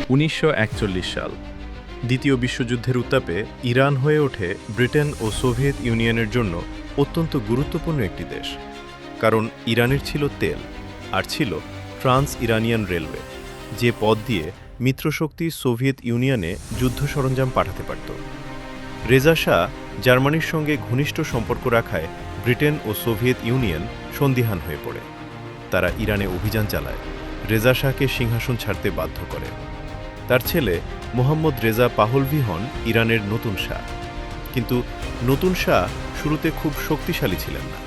1941 সাল দ্বিতীয় বিশ্বযুদ্ধের উত্তাপে ইরান হয়ে ওঠে ব্রিটেন ও সোভিয়েত ইউনিয়নের জন্য অত্যন্ত গুরুত্বপূর্ণ একটি দেশ। কারণ ইরানের ছিল তেল আর ছিল ট্রান্স ইরানিয়ান রেলওয়ে, যে পথ দিয়ে মিত্রশক্তি সোভিয়েত ইউনিয়নে যুদ্ধ সরঞ্জাম পাঠাতে পারত। রেজা শাহ জার্মানির সঙ্গে ঘনিষ্ঠ সম্পর্ক রাখায় ব্রিটেন ও সোভিয়েত ইউনিয়ন সন্দিহান হয়ে পড়ে। তারা ইরানে অভিযান চালায়, রেজা শাহকে সিংহাসন ছাড়তে বাধ্য করে। তার ছেলে মোহাম্মদ রেজা পাহলভি হন ইরানের নতুন শাহ। কিন্তু নতুন শাহ শুরুতে খুব শক্তিশালী ছিলেন না।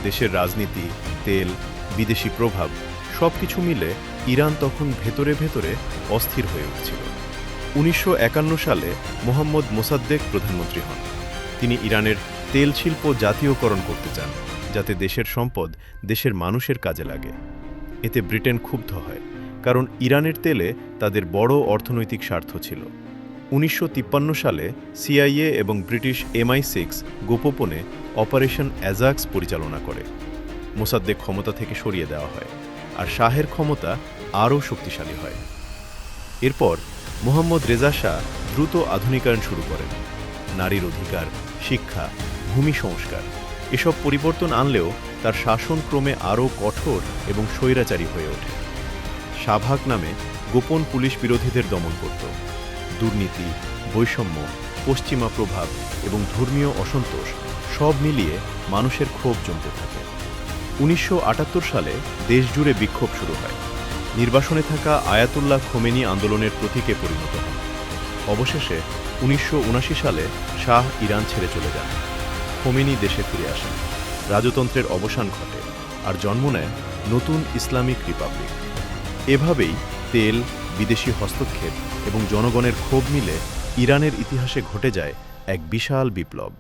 দেশের রাজনীতি, তেল, বিদেশি প্রভাব সবকিছু মিলে ইরান তখন ভেতরে ভেতরে অস্থির হয়ে উঠছিল। 1951 সালে মোহাম্মদ মোসাদ্দেক প্রধানমন্ত্রী হন। তিনি ইরানের তেল শিল্প জাতীয়করণ করতে চান, যাতে দেশের সম্পদ দেশের মানুষের কাজে লাগে। এতে ব্রিটেন ক্ষুব্ধ হয়, কারণ ইরানের তেলে তাদের বড় অর্থনৈতিক স্বার্থ ছিল। 1953 সালে সিআইএ এবং ব্রিটিশ MI6 গোপনে অপারেশন অ্যাজাক্স পরিচালনা করে। মোসাদ্দেক ক্ষমতা থেকে সরিয়ে দেওয়া হয়, আর শাহের ক্ষমতা আরও শক্তিশালী হয়। এরপর মোহাম্মদ রেজা শাহ দ্রুত আধুনিকায়ন শুরু করেন। নারীর অধিকার, শিক্ষা, ভূমি সংস্কার এসব পরিবর্তন আনলেও তার শাসন ক্রমে আরও কঠোর এবং স্বৈরাচারী হয়ে ওঠে। শাহবাগ নামে গোপন পুলিশ বিরোধীদের দমন করত। দুর্নীতি, বৈষম্য, পশ্চিমা প্রভাব এবং ধর্মীয় অসন্তোষ সব মিলিয়ে মানুষের ক্ষোভ জমতে থাকে। 1978 সালে দেশজুড়ে বিক্ষোভ শুরু হয়। নির্বাসনে থাকা আয়াতুল্লাহ খোমেনি আন্দোলনের প্রতীকে পরিণত হন। অবশেষে 1979 সালে শাহ ইরান ছেড়ে চলে যান। খোমেনি দেশে ফিরে আসেন, রাজতন্ত্রের অবসান ঘটে, আর জন্ম নেয় নতুন ইসলামিক রিপাবলিক। এভাবেই তেল, বিদেশি হস্তক্ষেপ এবং জনগণের ক্ষোভ মিলে ইরানের ইতিহাসে ঘটে যায় এক বিশাল বিপ্লব।